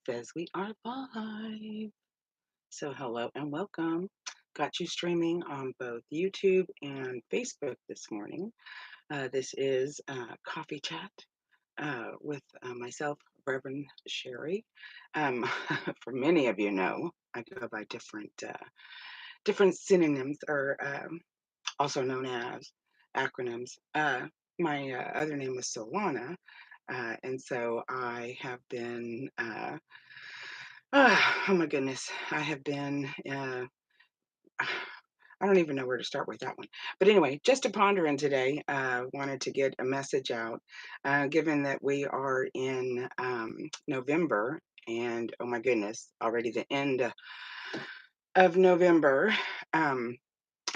As we are live. So, hello and welcome. Got you streaming on both YouTube and Facebook this morning. This is Coffee Chat with myself, Reverend Sherry. Um, for many of you know, I go by different synonyms or also known as acronyms. My other name is Solana, and so I have been. Oh my goodness. I have been, I don't even know where to start with that one. But anyway, just to ponder in today, wanted to get a message out, given that we are in November and oh my goodness, already the end of November. Um,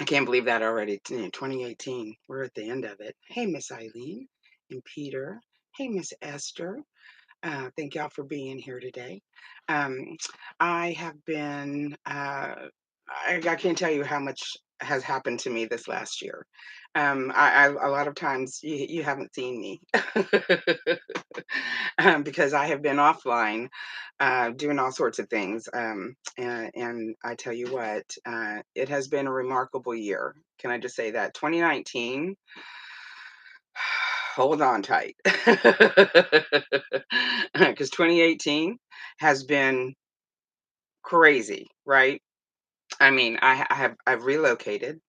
I can't believe that already. It's, 2018. We're at the end of it. Hey, Miss Eileen and Peter. Hey, Miss Esther. Thank y'all for being here today. Um, I have been, I can't tell you how much has happened to me this last year. A lot of times you haven't seen me because I have been offline doing all sorts of things. And I tell you what, it has been a remarkable year. Can I just say that? 2019, hold on tight. Because 2018 has been crazy, right? I mean, I've relocated.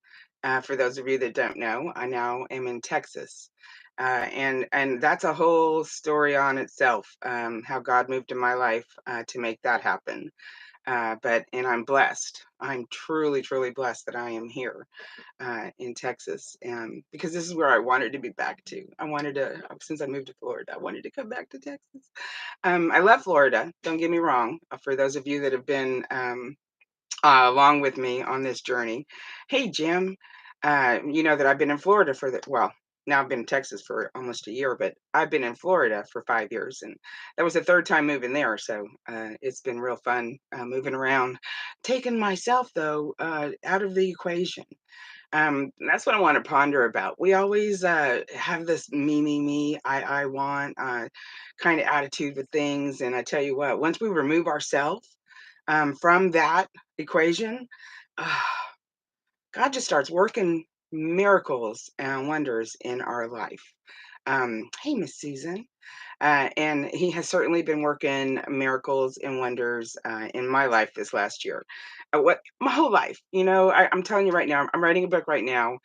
For those of you that don't know, I now am in Texas, and that's a whole story on itself. How God moved in my life to make that happen. But I'm blessed. I'm truly, truly blessed that I am here in Texas, because this is where I wanted to be back to. I wanted to, since I moved to Florida, I wanted to come back to Texas. I love Florida. Don't get me wrong. For those of you that have been along with me on this journey, hey Jim, you know that I've been in Florida for the well. Now I've been in Texas for almost a year, but I've been in Florida for 5 years, and that was the third time moving there. So it's been real fun moving around, taking myself though out of the equation. That's what I want to ponder about. We always have this me, I want kind of attitude with things. And I tell you what, once we remove ourselves from that equation, uh, God just starts working miracles and wonders in our life. Hey, Miss Susan. And he has certainly been working miracles and wonders in my life this last year. What my whole life, I'm telling you right now, I'm writing a book right now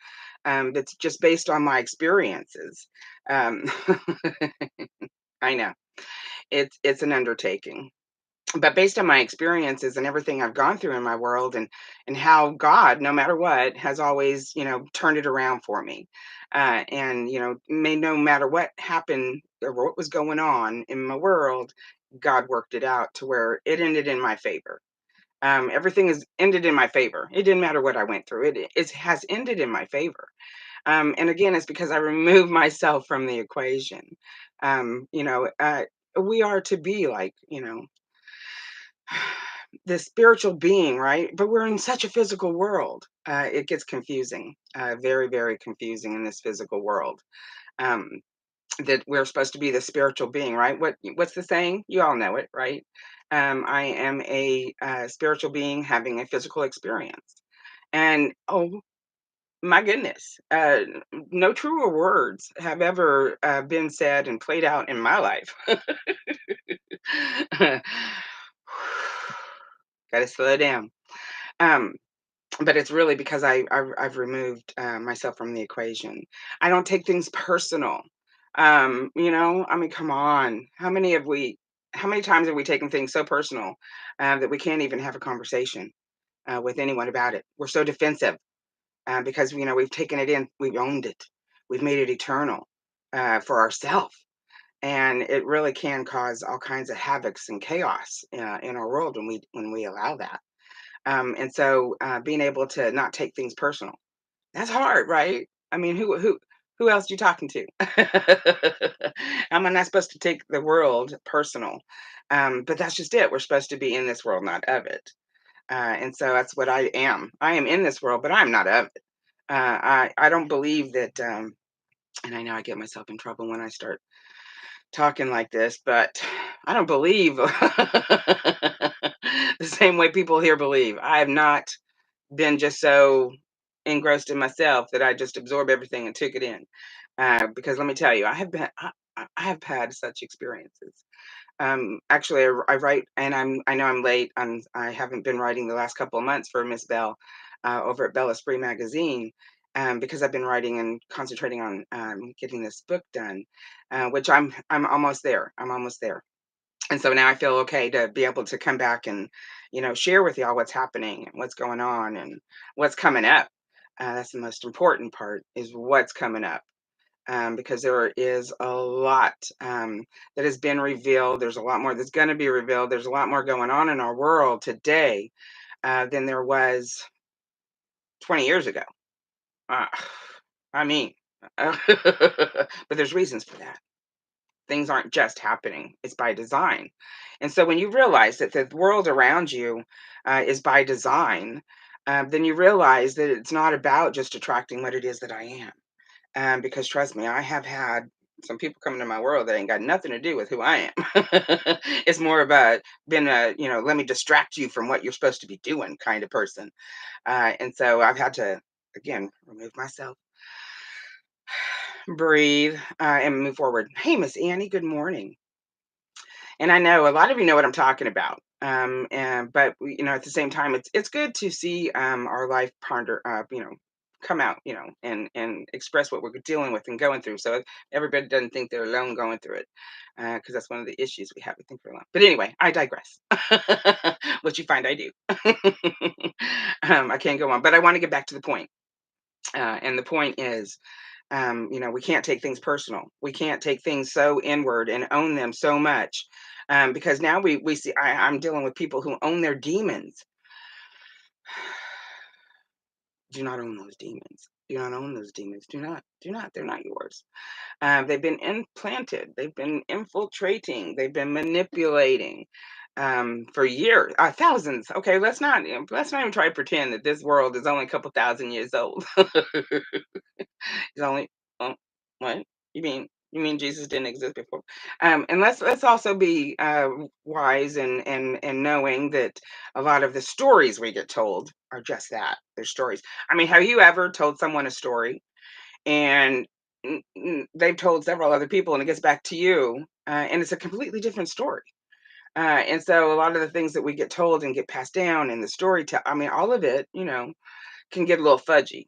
that's just based on my experiences. Um, I know it's an undertaking, but based on my experiences and everything I've gone through in my world and how God, no matter what, has always turned it around for me, and may no matter what happened or what was going on in my world, God worked it out to where it ended in my favor. Everything is ended in my favor. It didn't matter what I went through. It has ended in my favor. And again, it's because I removed myself from the equation. We are to be like, the spiritual being, right? But we're in such a physical world. It gets confusing, very, very confusing in this physical world. Um, that we're supposed to be the spiritual being, right? What's the saying? You all know it, right? I am a spiritual being having a physical experience, and oh my goodness, no truer words have ever been said and played out in my life. Got to slow down. Um, but it's really because I've removed myself from the equation. I don't take things personal. I mean, come on. How many times have we taken things so personal that we can't even have a conversation with anyone about it? We're so defensive because we've taken it in, we've owned it, we've made it eternal for ourselves, and it really can cause all kinds of havocs and chaos in our world when we allow that. And so being able to not take things personal, that's hard, right? I mean, who else you talking to? Am I not supposed to take the world personal? But that's just it. We're supposed to be in this world, not of it. And so that's what I am. I am in this world, but I'm not of it. I don't believe that. And I know I get myself in trouble when I start talking like this, but I don't believe the same way people here believe. I have not been just so engrossed in myself that I just absorb everything and took it in. Because let me tell you, I have had such experiences. Actually, I write, and I know I'm late. I haven't been writing the last couple of months for Miss Bell over at Bella Spree magazine. Because I've been writing and concentrating on getting this book done, which I'm almost there. I'm almost there, and so now I feel okay to be able to come back and share with y'all what's happening and what's going on and what's coming up. That's the most important part is what's coming up, because there is a lot that has been revealed. There's a lot more that's going to be revealed. There's a lot more going on in our world today than there was 20 years ago. Uh, I mean, but there's reasons for that. Things aren't just happening, it's by design. And so when you realize that the world around you is by design, then you realize that it's not about just attracting what it is that I am. Because trust me, I have had some people come into my world that ain't got nothing to do with who I am. It's more about being a, let me distract you from what you're supposed to be doing kind of person. And so I've had to, again, remove myself, breathe, and move forward. Hey, Miss Annie, good morning. And I know a lot of you know what I'm talking about. And but at the same time, it's good to see our life ponder, come out, and express what we're dealing with and going through. So everybody doesn't think they're alone going through it, because that's one of the issues we have. We think we're alone. But anyway, I digress. What you find I do. I can't go on, but I want to get back to the point. And the point is, we can't take things personal. We can't take things so inward and own them so much, because now we see. I'm dealing with people who own their demons. Do not own those demons. Do not own those demons. Do not. Do not. They're not yours. They've been implanted. They've been infiltrating. They've been manipulating for years, thousands. Okay, let's not even try to pretend that this world is only a couple thousand years old. He's only oh, what? You mean Jesus didn't exist before? And let's also be wise and knowing that a lot of the stories we get told are just that. They're stories. I mean, have you ever told someone a story and they've told several other people and it gets back to you, and it's a completely different story? And so a lot of the things that we get told and get passed down in the story, I mean, all of it, can get a little fudgy.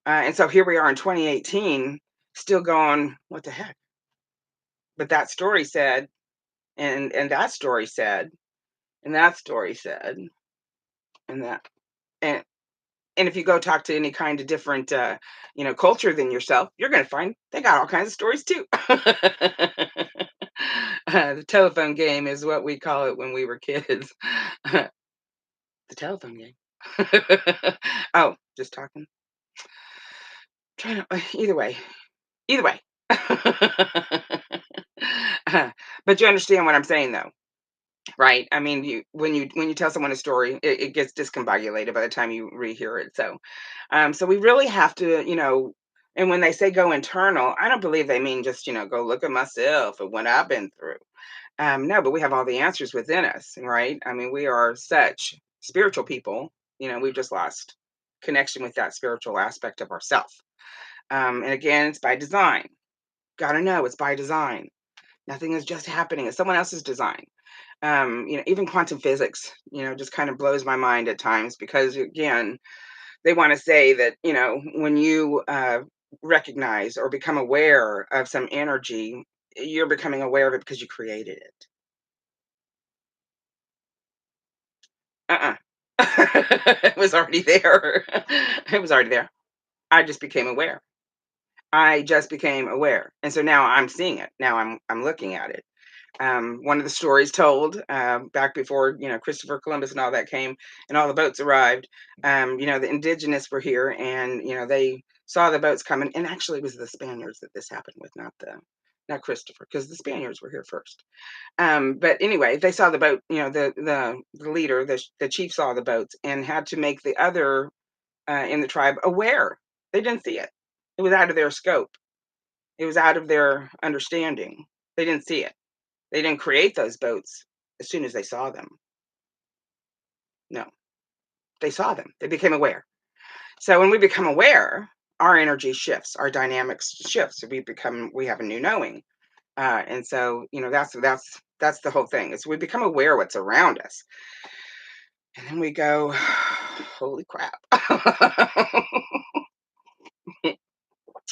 And so here we are in 2018, still going, what the heck? But that story said, and that story said, and that story said, and that, and and if you go talk to any kind of different, culture than yourself, you're going to find they got all kinds of stories too. The telephone game is what we call it when we were kids. The telephone game. Oh, just talking. Trying to, either way. But you understand what I'm saying, though, right? I mean, when you tell someone a story, it gets discombobulated by the time you rehear it. So we really have to, And when they say go internal, I don't believe they mean just go look at myself and what I've been through. No, but we have all the answers within us, right? I mean, we are such spiritual people. We've just lost connection with that spiritual aspect of ourself. And again, it's by design. Gotta know it's by design. Nothing is just happening. It's someone else's design. Even quantum physics, just kind of blows my mind at times because again, they want to say that, when you recognize or become aware of some energy, you're becoming aware of it because you created it. Uh-uh. It was already there. It was already there. I just became aware. I just became aware. And so now I'm seeing it. Now I'm looking at it. One of the stories told back before Christopher Columbus and all that came and all the boats arrived. The indigenous were here and they saw the boats coming, and actually it was the Spaniards that this happened with, not Christopher, because the Spaniards were here first. But anyway, they saw the boat. The leader, the chief, saw the boats and had to make the other in the tribe aware. They didn't see it. It was out of their scope. It was out of their understanding. They didn't see it. They didn't create those boats as soon as they saw them. No, they saw them. They became aware. So when we become aware, our energy shifts, our dynamics shifts. We have a new knowing. And so, that's the whole thing. Is we become aware of what's around us. And then we go, holy crap.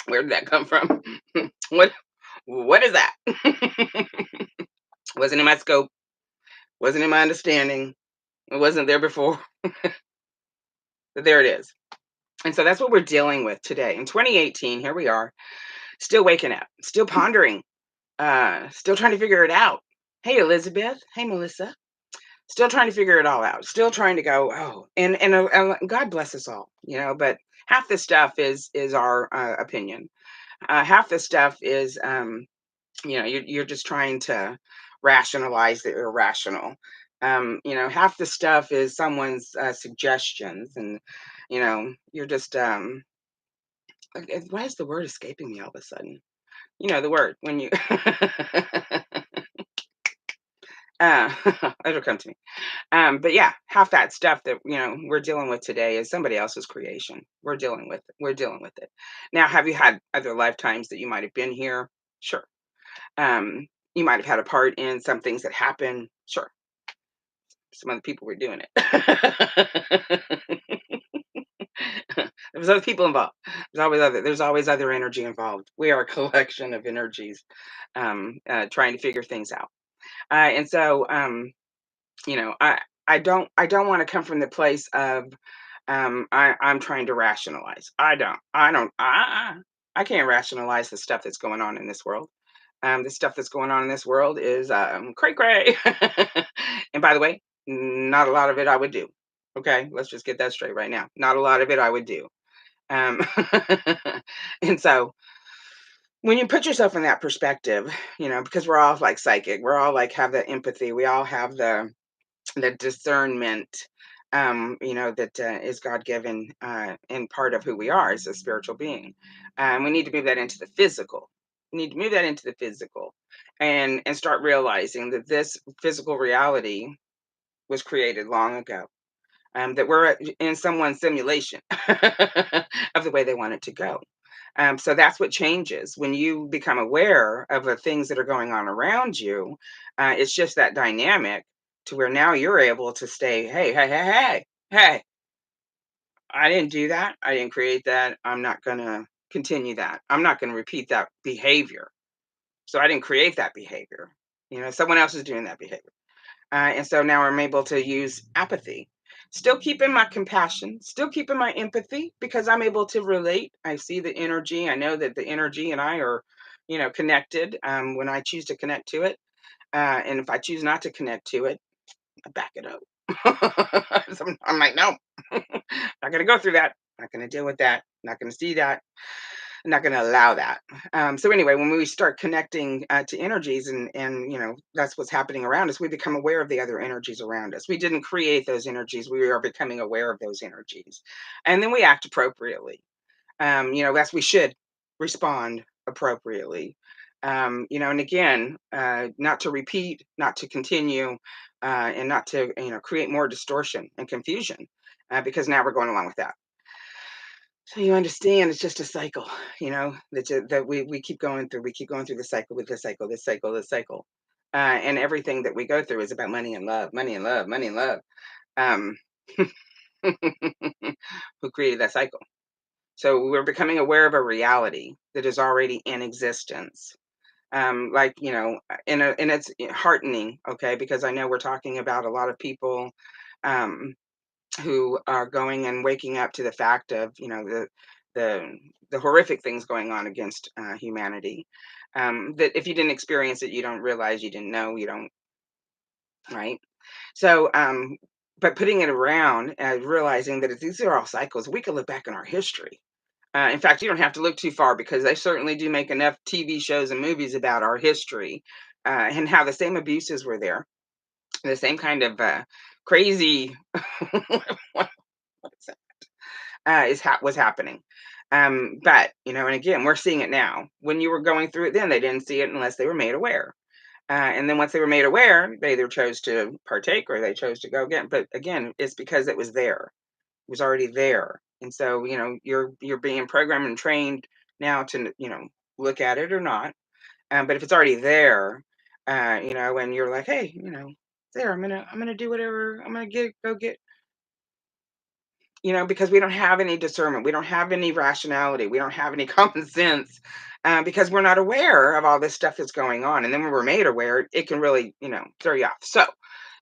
Where did that come from? what what is that? Wasn't in my scope, wasn't in my understanding. It wasn't there before, but there it is. And so that's what we're dealing with today. In 2018, here we are, still waking up, still pondering, still trying to figure it out. Hey, Elizabeth. Hey, Melissa. Still trying to figure it all out. Still trying to go, oh, and God bless us all, but half the stuff is our opinion. Half the stuff is, you're just trying to rationalize the irrational. Half the stuff is someone's suggestions, and you're just why is the word escaping me all of a sudden? The word when you it'll come to me. But yeah, half that stuff that we're dealing with today is somebody else's creation. We're dealing with it. Now, have you had other lifetimes that you might have been here? Sure. You might have had a part in some things that happened. Sure. Some other people were doing it. There was other people involved. There's always other energy involved. We are a collection of energies, trying to figure things out. And so, I don't want to come from the place of, I'm trying to rationalize. I can't rationalize the stuff that's going on in this world. The stuff that's going on in this world is cray cray. And by the way, not a lot of it I would do. Okay, let's just get that straight right now. Not a lot of it I would do. Um, and so when you put yourself in that perspective, because we're all like psychic, we're all like have the empathy, we all have the discernment, that is God given, and part of who we are as a spiritual being. We need to move that into the physical. We need to move that into the physical, and start realizing that this physical reality was created long ago. That we're in someone's simulation of the way they want it to go. So that's what changes when you become aware of the things that are going on around you. It's just that dynamic to where now you're able to stay, hey, hey, hey, hey, hey, I didn't do that. I didn't create that. I'm not going to continue that. I'm not going to repeat that behavior. So I didn't create that behavior. Someone else is doing that behavior. And so now I'm able to use apathy, still keeping my compassion, still keeping my empathy because I'm able to relate. I see the energy. I know that the energy and I are, connected, when I choose to connect to it. And if I choose not to connect to it, I back it up. So I'm like, no, not going to go through that. Not going to deal with that. Not going to see that. I'm not going to allow that. So anyway, when we start connecting to energies, and that's what's happening around us, we become aware of the other energies around us. We didn't create those energies. We are becoming aware of those energies, and then we act appropriately. As we should respond appropriately. And again, not to repeat, not to continue, and not to create more distortion and confusion, because now we're going along with that. So you understand it's just a cycle, that we keep going through. We keep going through the cycle with this cycle, this cycle, this cycle. And everything that we go through is about money and love, money and love, money and love. Um, who created that cycle? So we're becoming aware of a reality that is already in existence. Like, and it's heartening, okay, because I know we're talking about a lot of people, um, who are going and waking up to the fact of the the horrific things going on against humanity. That if you didn't experience it, you don't realize, you didn't know, you don't, right. So but putting it around and realizing that these are all cycles, we can look back in our history. In fact, you don't have to look too far because they certainly do make enough TV shows and movies about our history, and how the same abuses were there, the same kind of crazy what is that? Was happening. But and again, we're seeing it now. When you were going through it then, they didn't see it unless they were made aware. And then once they were made aware, they either chose to partake or they chose to go again. But again, it's because it was there. It was already there. And so, you're being programmed and trained now to, look at it or not. But if it's already there, and you're like, hey, there, I'm gonna do whatever. I'm gonna go get, because we don't have any discernment, we don't have any rationality, we don't have any common sense, because we're not aware of all this stuff that's going on. And then when we're made aware, it can really, throw you off. So,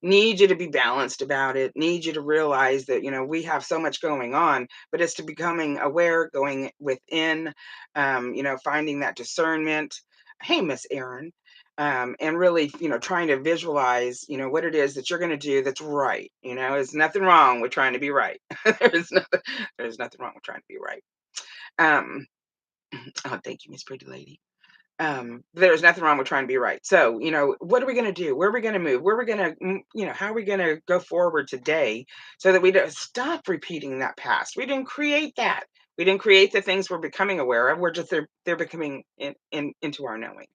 need you to be balanced about it. Need you to realize that we have so much going on, but it's to becoming aware, going within, finding that discernment. Hey, Miss Erin. And really, trying to visualize, what it is that you're going to do that's right. There's nothing wrong with trying to be right. there's nothing, there's nothing wrong with trying to be right. Um, oh, thank you, Miss Pretty Lady. There's nothing wrong with trying to be right. So, what are we going to do? Where are we going to move? Where are we going to, how are we going to go forward today so that we don't stop repeating that past? We didn't create that. We didn't create the things we're becoming aware of. We're just they're becoming into our knowing.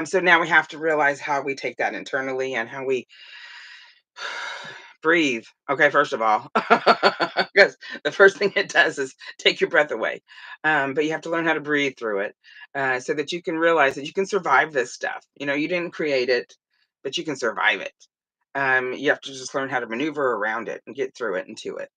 So now we have to realize how we take that internally and how we breathe. Okay, first of all, because the first thing it does is take your breath away. But you have to learn how to breathe through it, so that you can realize that you can survive this stuff. You didn't create it, but you can survive it. You have to just learn how to maneuver around it and get through it and to it.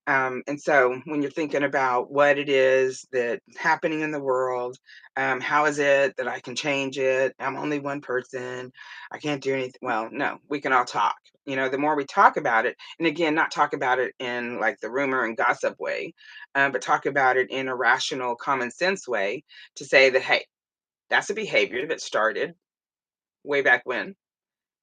And so when you're thinking about what it is that's happening in the world, how is it that I can change it? I'm only one person. I can't do anything. Well, no, we can all talk. The more we talk about it, and again, not talk about it in like the rumor and gossip way, but talk about it in a rational, common sense way to say that, hey, that's a behavior that started way back when,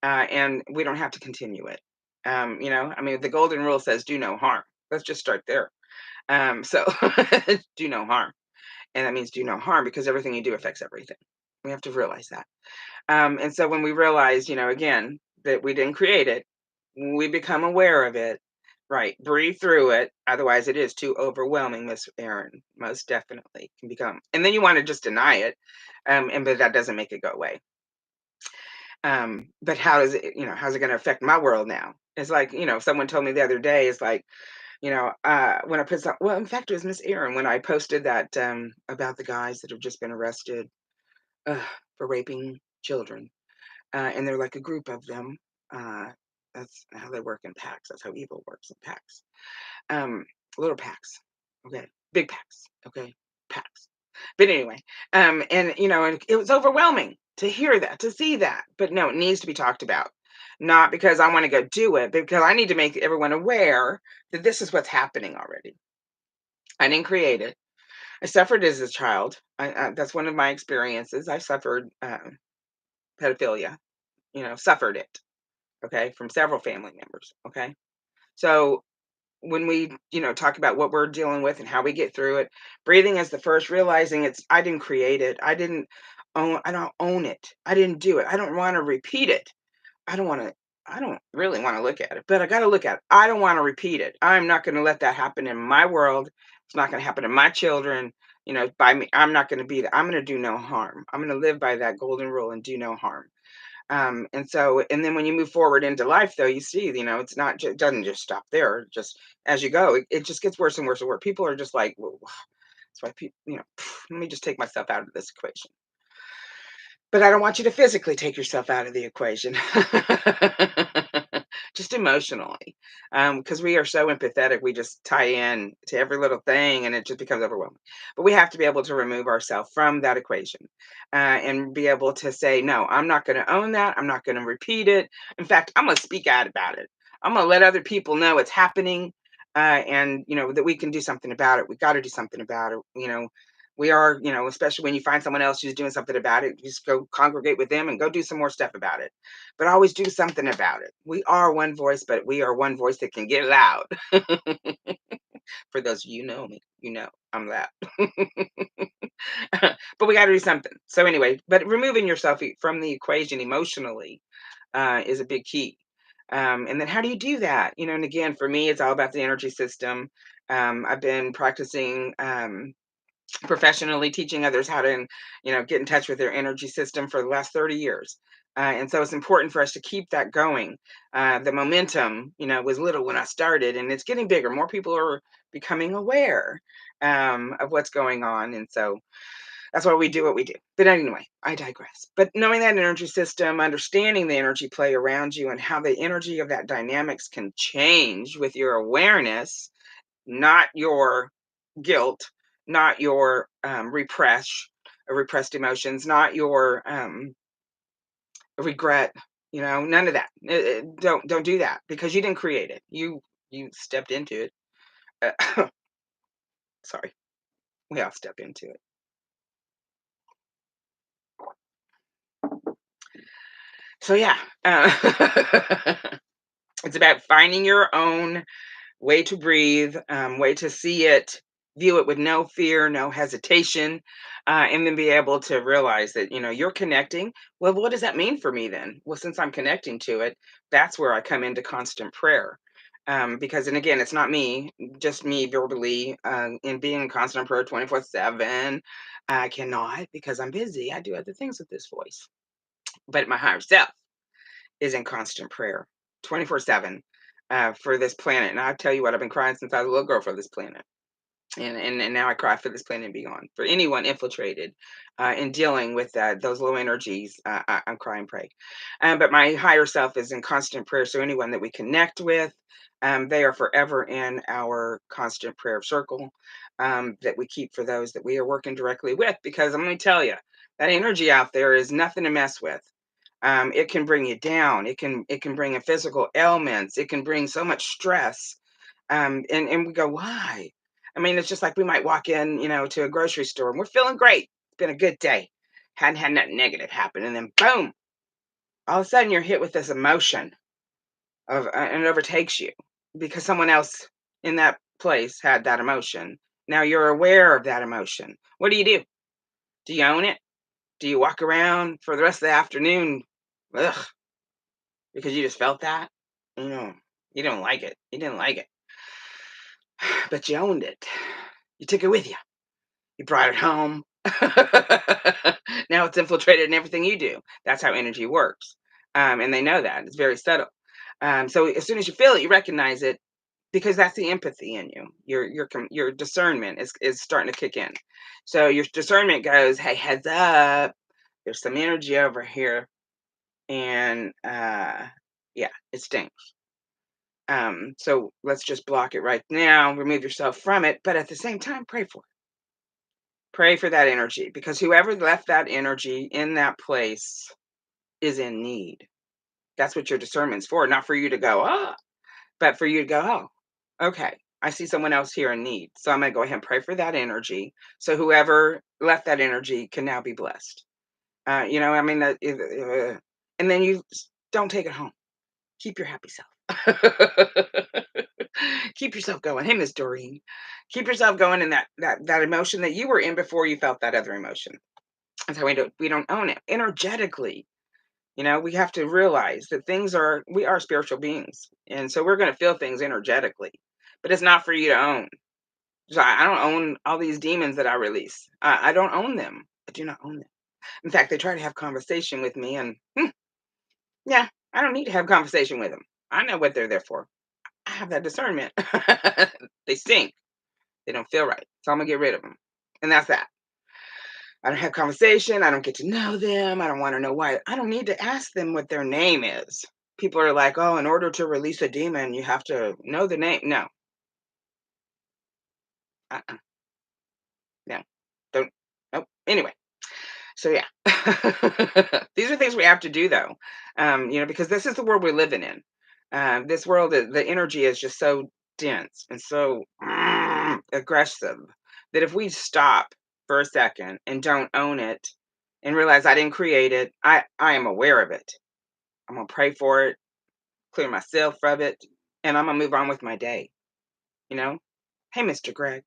and we don't have to continue it. I mean, the golden rule says do no harm. Let's just start there. So do no harm. And that means do no harm because everything you do affects everything. We have to realize that. And so when we realize, again, that we didn't create it, we become aware of it, right? Breathe through it. Otherwise, it is too overwhelming, Miss Aaron. Most definitely can become. And then you want to just deny it. But that doesn't make it go away. But how's it going to affect my world now? It's like, someone told me the other day, it's like, when I put some, well, in fact, it was Miss Erin when I posted that, about the guys that have just been arrested, uh, for raping children. And they're like a group of them. Uh, that's how they work in packs. That's how evil works in packs. Um, Little packs. Okay. Big packs. Okay. Packs. But anyway, and and it was overwhelming to hear that, to see that. But no, it needs to be talked about. Not because I want to go do it, but because I need to make everyone aware that this is what's happening already. I didn't create it. I suffered as a child. That's one of my experiences. I suffered, pedophilia. Suffered it. Okay, from several family members. Okay, so when we talk about what we're dealing with and how we get through it, breathing is the first. Realizing it's I didn't create it. I don't own it. I didn't do it. I don't want to repeat it. I don't want to. I don't really want to look at it, but I got to look at it. I don't want to repeat it. I'm not going to let that happen in my world. It's not going to happen to my children. By me, I'm not going to be. I'm going to do no harm. I'm going to live by that golden rule and do no harm. And then when you move forward into life, though, you see, it's not just doesn't just stop there. Just as you go, it just gets worse and worse and worse. People are just like, well, that's why people, let me just take myself out of this equation. But I don't want you to physically take yourself out of the equation. Just emotionally. Because we are so empathetic, we just tie in to every little thing and it just becomes overwhelming. But we have to be able to remove ourselves from that equation, and be able to say, no, I'm not going to own that. I'm not going to repeat it. In fact, I'm going to speak out about it. I'm going to let other people know it's happening, and, that we can do something about it. We got to do something about it. We are, especially when you find someone else who's doing something about it, just go congregate with them and go do some more stuff about it. But always do something about it. We are one voice, but we are one voice that can get loud. For those of you know me, I'm loud. But we got to do something. So anyway, but removing yourself from the equation emotionally, is a big key. And then how do you do that? And again, for me, it's all about the energy system. I've been practicing, professionally, teaching others how to get in touch with their energy system for the last 30 years. And so it's important for us to keep that going. The momentum, was little when I started, and it's getting bigger. More people are becoming aware of what's going on, and so that's why we do what we do. But anyway, I digress. But knowing that energy system, understanding the energy play around you, and how the energy of that dynamics can change with your awareness, not your guilt, not your repressed emotions, not your regret, none of that. Don't do that because you didn't create it. You stepped into it. Sorry, we all step into it. So yeah, it's about finding your own way to breathe, way to see it, view it with no fear, no hesitation, and then be able to realize that you're connecting. Well, what does that mean for me then? Well, since I'm connecting to it, that's where I come into constant prayer. Because, and again, it's not me, just me verbally, in being in constant prayer 24/7. I cannot because I'm busy. I do other things with this voice, but my higher self is in constant prayer 24/7 for this planet. And I tell you what, I've been crying since I was a little girl for this planet. And now I cry for this planet and beyond. For anyone infiltrated in dealing with those low energies, I'm crying, pray. But my higher self is in constant prayer. So anyone that we connect with, they are forever in our constant prayer circle that we keep for those that we are working directly with. Because I'm going to tell you, that energy out there is nothing to mess with. It can bring you down. It can bring in physical ailments. It can bring so much stress. And we go, why? I mean, it's just like we might walk in, to a grocery store and we're feeling great. It's been a good day. Hadn't had nothing negative happen, and then boom, all of a sudden you're hit with this emotion and it overtakes you because someone else in that place had that emotion. Now you're aware of that emotion. What do you do? Do you own it? Do you walk around for the rest of the afternoon? Ugh, because you just felt that? You know, you don't like it. You didn't like it, but you owned it. You took it with you. You brought it home. Now it's infiltrated in everything you do. That's how energy works. And they know that. It's very subtle. So as soon as you feel it, you recognize it because that's the empathy in you. Your discernment is starting to kick in. So your discernment goes, "Hey, heads up! There's some energy over here, and yeah, it stinks. So let's just block it right now. Remove yourself from it, but at the same time, pray for it. Pray for that energy because whoever left that energy in that place is in need. That's what your discernment's for, not for you to go, but for you to go, oh, okay, I see someone else here in need. So I'm going to go ahead and pray for that energy. So whoever left that energy can now be blessed. I mean, and then don't take it home. Keep your happy self. Keep yourself going. Hey, Miss Doreen, keep yourself going in that emotion that you were in before you felt that other emotion. That's how we don't own it energetically. We have to realize that we are spiritual beings, and so we're going to feel things energetically, but it's not for you to own. So I don't own all these demons that I release. I don't own them. I do not own them. In fact, they try to have conversation with me, and yeah, I don't need to have conversation with them. I know what they're there for. I have that discernment. They stink. They don't feel right, so I'm gonna get rid of them, and that's that. I don't have conversation. I don't get to know them. I don't want to know why. I don't need to ask them what their name is. People are like, oh, in order to release a demon, you have to know the name. No, uh-uh, no, don't. Nope. Anyway, so yeah, these are things we have to do though, because this is the world we're living in. This world, the energy is just so dense and so aggressive that if we stop for a second and don't own it and realize I didn't create it, I am aware of it. I'm gonna pray for it, clear myself of it, and I'm gonna move on with my day. You know, hey, Mr. Greg,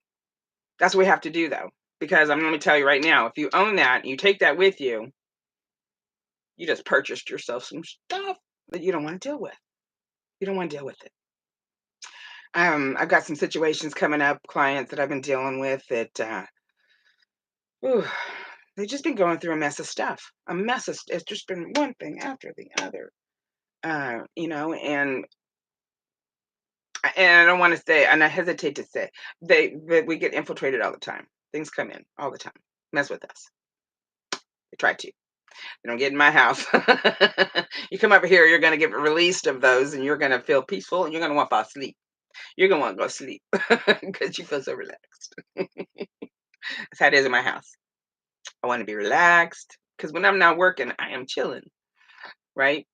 that's what we have to do though, because I'm gonna tell you right now, if you own that, and you take that with you, you just purchased yourself some stuff that you don't want to deal with. You don't want to deal with it. I've got some situations coming up, clients that I've been dealing with that, whew, They've just been going through a mess of stuff. A mess of it's just been one thing after the other. And I don't want to say, and I hesitate to say, that we get infiltrated all the time. Things come in all the time, mess with us. They try to. They don't get in my house. You come over here, you're going to get released of those, and you're going to feel peaceful, and you're going to want to fall asleep. You're going to want to go sleep because you feel so relaxed. That's how it is in my house. I want to be relaxed because when I'm not working, I am chilling, right?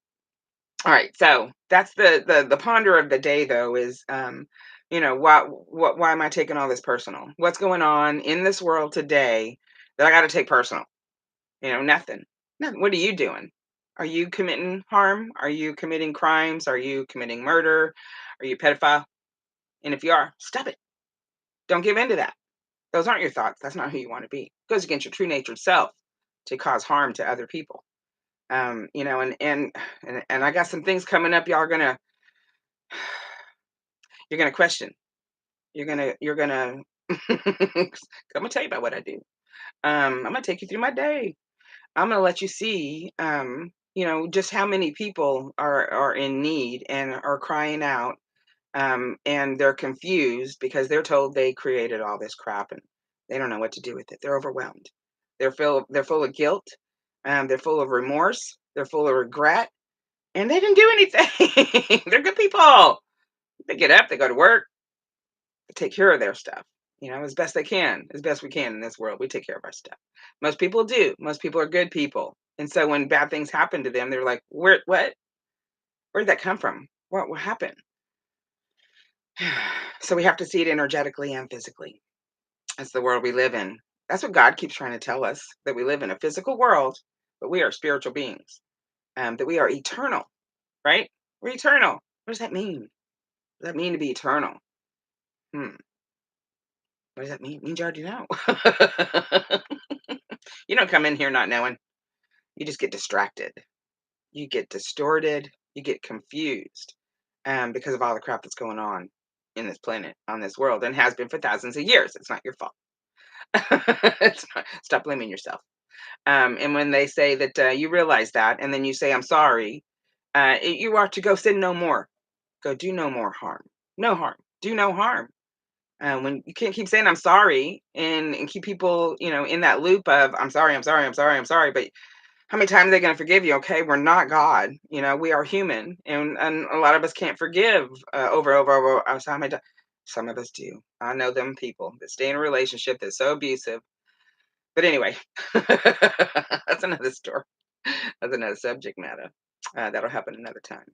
All right, so that's the ponder of the day though is why am I taking all this personal? What's going on in this world today that I got to take personal? Nothing. Nothing. What are you doing? Are you committing harm? Are you committing crimes? Are you committing murder? Are you a pedophile? And if you are, stop it. Don't give in to that. Those aren't your thoughts. That's not who you want to be. It goes against your true natured self to cause harm to other people. And I got some things coming up. Y'all are gonna you're gonna question. You're gonna I'm gonna tell you about what I do. I'm gonna take you through my day. I'm gonna let you see just how many people are in need and are crying out, and they're confused because they're told they created all this crap and they don't know what to do with it. They're overwhelmed. They're full of guilt. They're full of remorse. They're full of regret, and they didn't do anything. They're good people. They get up, they go to work, they take care of their stuff, as best they can, as best we can in this world. We take care of our stuff. Most people do. Most people are good people. And so when bad things happen to them, they're like, what? Where did that come from? What happened? So we have to see it energetically and physically. That's the world we live in. That's what God keeps trying to tell us, that we live in a physical world, but we are spiritual beings, that we are eternal, right? We're eternal. What does that mean? What does that mean to be eternal? Hmm. What does that mean? It means you already know. You don't come in here not knowing. You just get distracted. You get distorted. You get confused, because of all the crap that's going on in this planet, on this world, and has been for thousands of years. It's not your fault. It's not, stop blaming yourself. And when they say that, you realize that, and then you say, I'm sorry, you are to go sin no more. Go do no more harm. No harm. Do no harm. When you can't keep saying I'm sorry and keep people, in that loop of I'm sorry, I'm sorry, I'm sorry, I'm sorry, but how many times are they going to forgive you? Okay, we're not God. We are human, and a lot of us can't forgive, over. So how many some of us do. I know them people that stay in a relationship that's so abusive. But anyway, that's another story. That's another subject matter. That'll happen another time.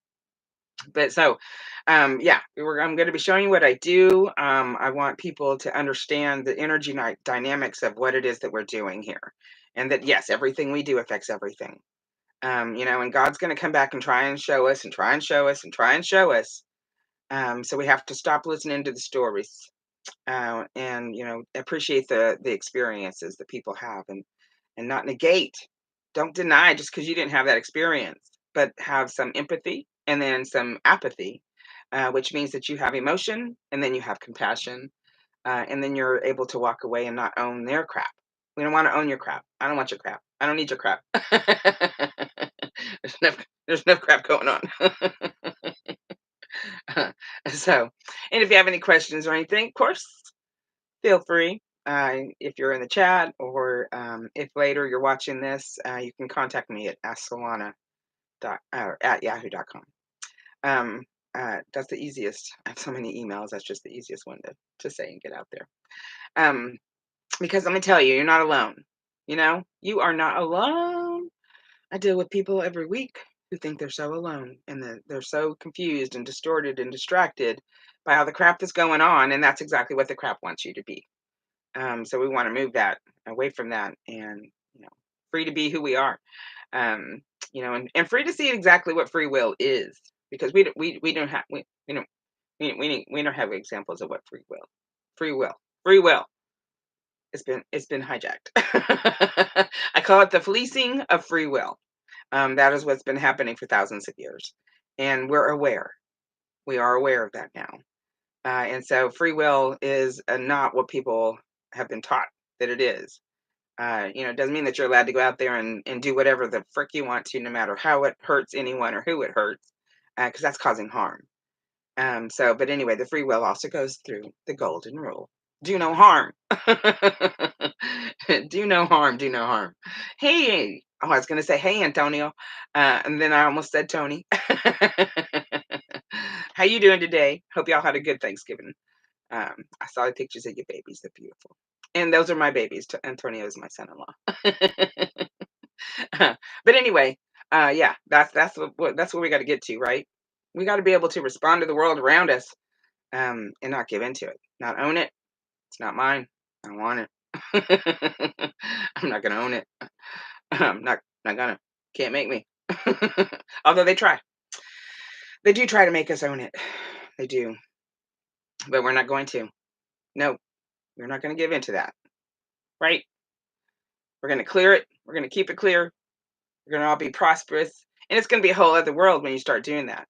But so, yeah, I'm going to be showing you what I do. I want people to understand the energy dynamics of what it is that we're doing here, and that yes, everything we do affects everything. And God's going to come back and try and show us, and try and show us, and try and show us. So we have to stop listening to the stories, and appreciate the experiences that people have, and not negate. Don't deny just because you didn't have that experience, but have some empathy and then some apathy, which means that you have emotion and then you have compassion, and then you're able to walk away and not own their crap. We don't want to own your crap. I don't want your crap. I don't need your crap. There's enough crap going on. So, and if you have any questions or anything, of course, feel free. If you're in the chat, or if later you're watching this, you can contact me at at yahoo.com. That's the easiest. I have so many emails. That's just the easiest one to say and get out there. Because let me tell you, you're not alone. You are not alone. I deal with people every week who think they're so alone, and that they're so confused and distorted and distracted by all the crap that's going on. And that's exactly what the crap wants you to be. So we want to move that away from that, and free to be who we are. And free to see exactly what free will is, because we don't have we don't have examples of what free will free will. It's been hijacked. I call it the fleecing of free will. That is what's been happening for thousands of years, and we're aware. We are aware of that now. And so free will is not what people have been taught that it is. It doesn't mean that you're allowed to go out there and do whatever the frick you want to, no matter how it hurts anyone or who it hurts, because that's causing harm. But anyway, the free will also goes through the golden rule: do no harm. Do no harm. Do no harm. Hey, oh, I was going to say, hey, Antonio, and then I almost said Tony. How you doing today? Hope y'all had a good Thanksgiving. I saw the pictures of your babies; they're beautiful, and those are my babies. Antonio is my son-in-law. But anyway, yeah, that's what we got to get to, right? We got to be able to respond to the world around us, and not give into it, not own it. It's not mine. I don't want it. I'm not gonna own it. I'm not gonna. Can't make me. Although they do try to make us own it. They do, but we're not going to. No, we're not going to give into that. Right? We're going to clear it. We're going to keep it clear. We're going to all be prosperous, and it's going to be a whole other world when you start doing that.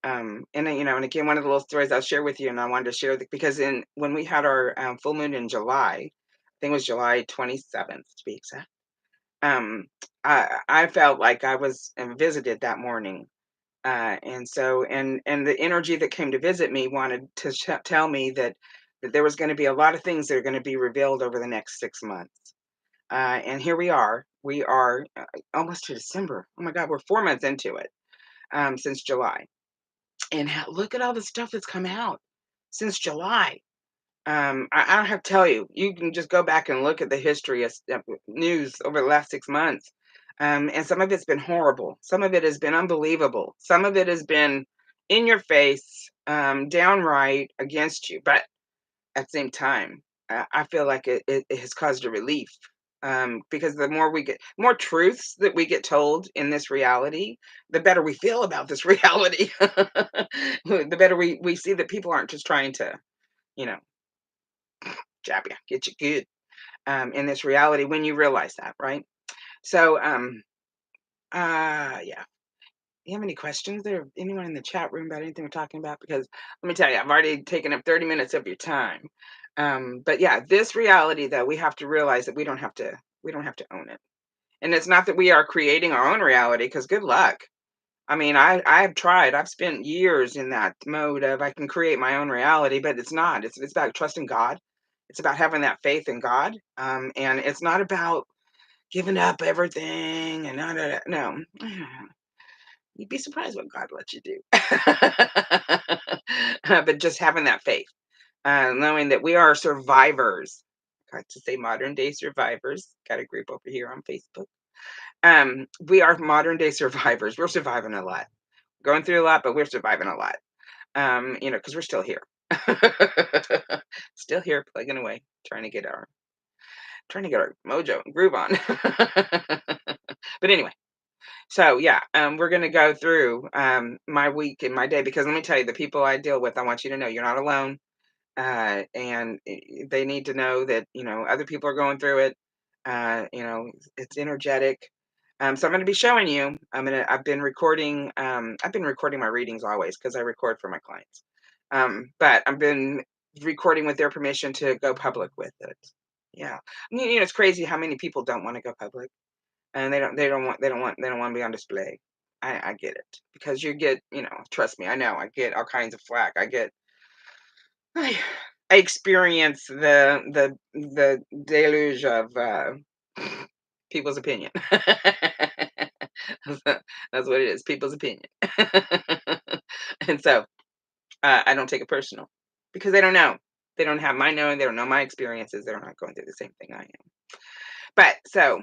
And then, and again, one of the little stories I'll share with you, and I wanted to share because when we had our full moon in July, I think it was July 27th to be exact. I felt like I was visited that morning, and the energy that came to visit me wanted to tell me that there was going to be a lot of things that are going to be revealed over the next 6 months. And here we are. We are almost to December. Oh my God, we're 4 months into it, since July. And look at all the stuff that's come out since July. I don't have to tell you. You can just go back and look at the history of news over the last 6 months. And some of it's been horrible. Some of it has been unbelievable. Some of it has been in your face, downright against you. But at the same time, I feel like it has caused a relief. Because the more we get, more truths that we get told in this reality, the better we feel about this reality. The better we see that people aren't just trying to, you know, jab you, get you good, in this reality when you realize that, right? So, yeah. Do you have any questions there? Anyone in the chat room about anything we're talking about? Because let me tell you, I've already taken up 30 minutes of your time. But yeah, this reality though, we have to realize that we don't have to own it. And it's not that we are creating our own reality, because good luck. I mean, I've tried. I've spent years in that mode of I can create my own reality, but it's not. It's about trusting God. It's about having that faith in God. And it's not about giving up everything and no. You'd be surprised what God lets you do. But just having that faith, knowing that we are survivors. I like to say modern day survivors. Got a group over here on Facebook. We are modern day survivors. We're surviving a lot, going through a lot, but we're surviving a lot. Because we're still here, still here, plugging away, trying to get our mojo and groove on. But anyway, so yeah, we're gonna go through my week and my day, because let me tell you, the people I deal with, I want you to know you're not alone. And they need to know that other people are going through it. It's energetic. So I'm going to be showing you. I've been recording my readings always because I record for my clients. But I've been recording with their permission to go public with it. Yeah, it's crazy how many people don't want to go public, and they don't want to be on display. I get it, because you get, trust me, I know I get all kinds of flack. I I experience the deluge of people's opinion. That's what it is, people's opinion. And so I don't take it personal, because they don't know. They don't have my knowing. They don't know my experiences. They're not going through the same thing I am. But so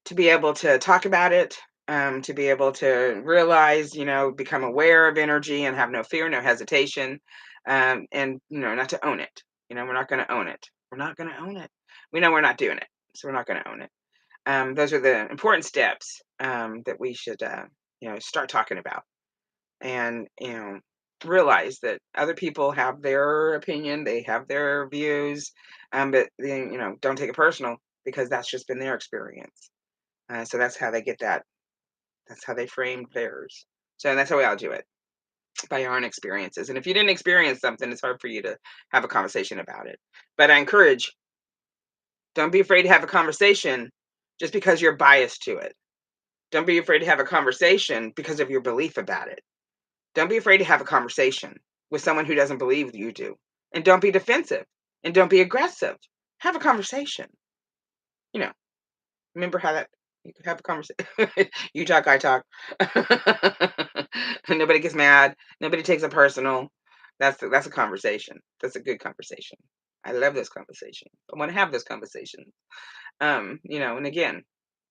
to be able to talk about it, to be able to realize, become aware of energy and have no fear, no hesitation, and not to own it. We're not going to own it. We're not going to own it. We know we're not doing it, so we're not going to own it. Those are the important steps, that we should, start talking about, and realize that other people have their opinion, they have their views, but don't take it personal, because that's just been their experience. So that's how they get that. That's how they framed theirs. So that's how we all do it, by your own experiences. And if you didn't experience something, it's hard for you to have a conversation about it. But I encourage Don't be afraid to have a conversation just because you're biased to it. Don't be afraid to have a conversation because of your belief about it. Don't be afraid to have a conversation with someone who doesn't believe you do. And don't be defensive and don't be aggressive. Have a conversation. You know, remember how that you could have a conversation. You talk, I talk. Nobody gets mad. Nobody takes it personal. That's a conversation. That's a good conversation. I love this conversation. I want to have this conversation. And again,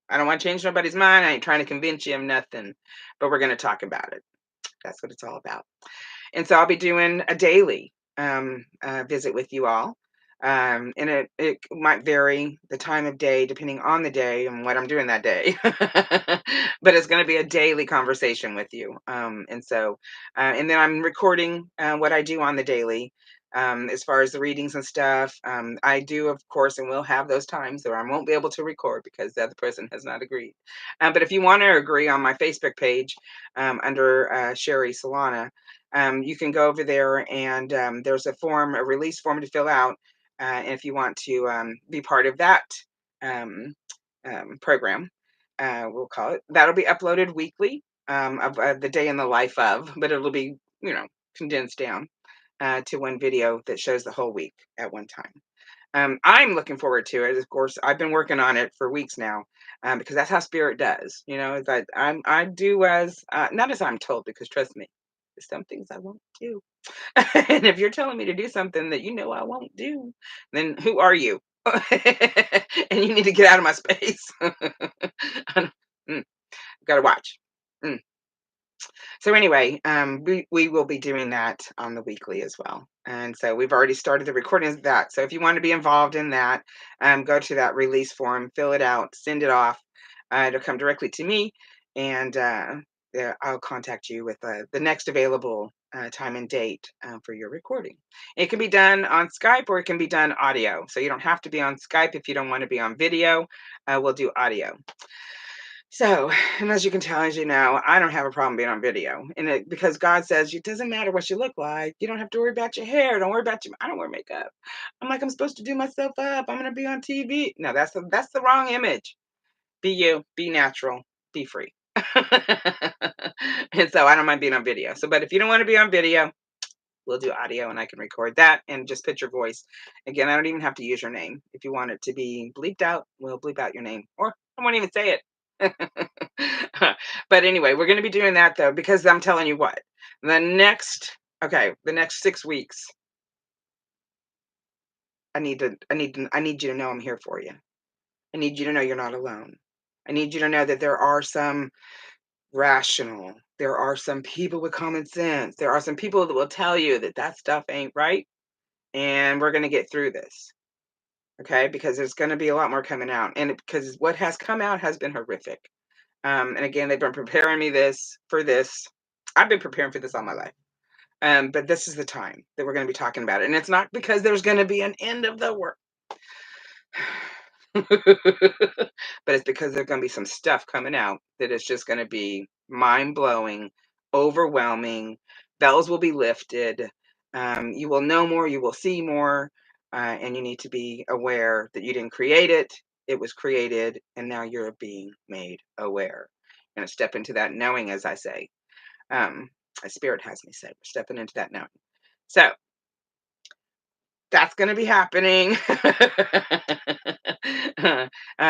I don't want to change nobody's mind. I ain't trying to convince you of nothing, but we're going to talk about it. That's what it's all about. And so I'll be doing a daily visit with you all. And it might vary the time of day depending on the day and what I'm doing that day. But it's going to be a daily conversation with you. And then I'm recording what I do on the daily. As far as the readings and stuff, I do, of course, and will have those times where I won't be able to record because the other person has not agreed. But if you want to agree on my Facebook page under Sherry Solana, you can go over there and there's a release form to fill out. And if you want to be part of that um, program, we'll call it, that'll be uploaded weekly of the day in the life of, but it'll be, condensed down to one video that shows the whole week at one time. I'm looking forward to it. Of course, I've been working on it for weeks now, because that's how spirit does. Is that I do as not as I'm told, because trust me, there's some things I won't do. And if you're telling me to do something that I won't do, then who are you? And you need to get out of my space. mm, Gotta watch. Mm. So anyway, we will be doing that on the weekly as well. And so we've already started the recordings of that. So if you want to be involved in that, go to that release form, fill it out, send it off. It'll come directly to me, and yeah, I'll contact you with the next available time and date for your recording. It can be done on Skype or it can be done audio. So you don't have to be on Skype if you don't want to be on video. We'll do audio. So, and as you can tell, as you know, I don't have a problem being on video, because God says it doesn't matter what you look like. You don't have to worry about your hair. Don't worry about your. I don't wear makeup. I'm like, I'm supposed to do myself up. I'm gonna be on TV. No, that's the wrong image. Be you. Be natural. Be free. And so I don't mind being on video. So, but if you don't want to be on video, we'll do audio, and I can record that and just put your voice. Again, I don't even have to use your name. If you want it to be bleeped out, we'll bleep out your name, or I won't even say it. But anyway, we're going to be doing that though, because I'm telling you what, the next 6 weeks, I need you to know I'm here for you. I need you to know you're not alone. I need you to know that there are some there are some people with common sense. There are some people that will tell you that that stuff ain't right. And we're going to get through this. Okay. Because there's going to be a lot more coming out. And because what has come out has been horrific. And again, they've been preparing me for this. I've been preparing for this all my life. But this is the time that we're going to be talking about it. And it's not because there's going to be an end of the world. But it's because there's going to be some stuff coming out that is just going to be mind blowing, overwhelming. Bells will be lifted. You will know more, you will see more, and you need to be aware that you didn't create it. It was created, and now you're being made aware. Going to step into that knowing, as I say. A spirit has me say, we're stepping into that knowing. So that's going to be happening.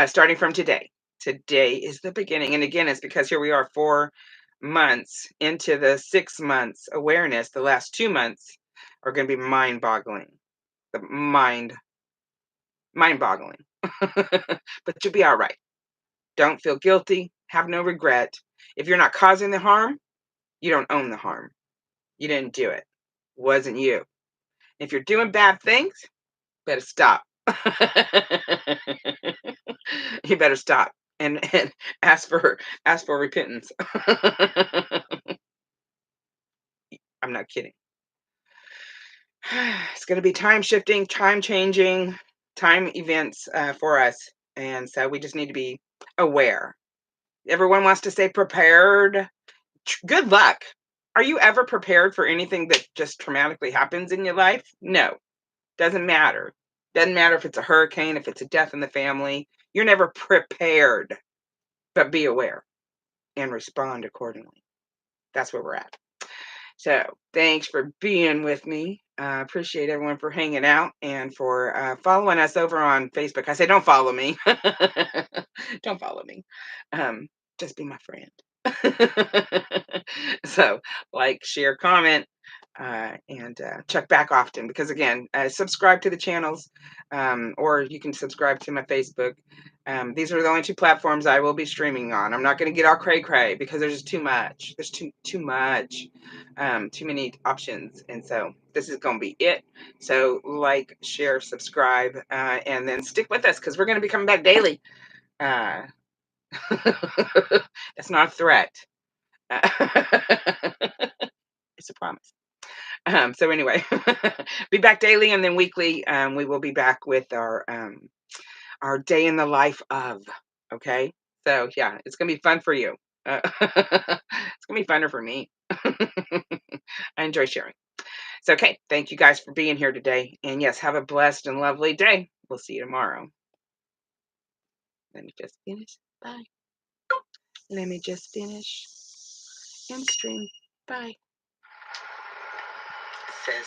Starting from today. Today is the beginning. And again, it's because here we are 4 months into the 6 months awareness. The last 2 months are going to be mind boggling. The mind boggling. But you'll be all right. Don't feel guilty. Have no regret. If you're not causing the harm, you don't own the harm. You didn't do it. Wasn't you. If you're doing bad things, better stop. You better stop and ask for repentance. I'm not kidding. It's going to be time shifting, time changing, time events for us, and so we just need to be aware. Everyone wants to say prepared. Good luck. Are you ever prepared for anything that just traumatically happens in your life? No, doesn't matter. Doesn't matter if it's a hurricane, if it's a death in the family, you're never prepared, but be aware and respond accordingly. That's where we're at. So thanks for being with me. I appreciate everyone for hanging out and for following us over on Facebook. I say, don't follow me. Don't follow me. Um, just be my friend. So, like, share, comment, and check back often because, again, subscribe to the channels, or you can subscribe to my Facebook. These are the only two platforms I will be streaming on. I'm not going to get all cray cray because there's just too much. There's too much, too many options, and so this is going to be it. So, like, share, subscribe, and then stick with us because we're going to be coming back daily. Uh, that's not a threat. It's a promise. So anyway, be back daily and then weekly. We will be back with our day in the life of. Okay, so yeah, it's gonna be fun for you. It's gonna be funner for me. I enjoy sharing. So okay, thank you guys for being here today, and yes, have a blessed and lovely day. We'll see you tomorrow. Let me just finish. Bye. Let me just finish and stream. Bye. Says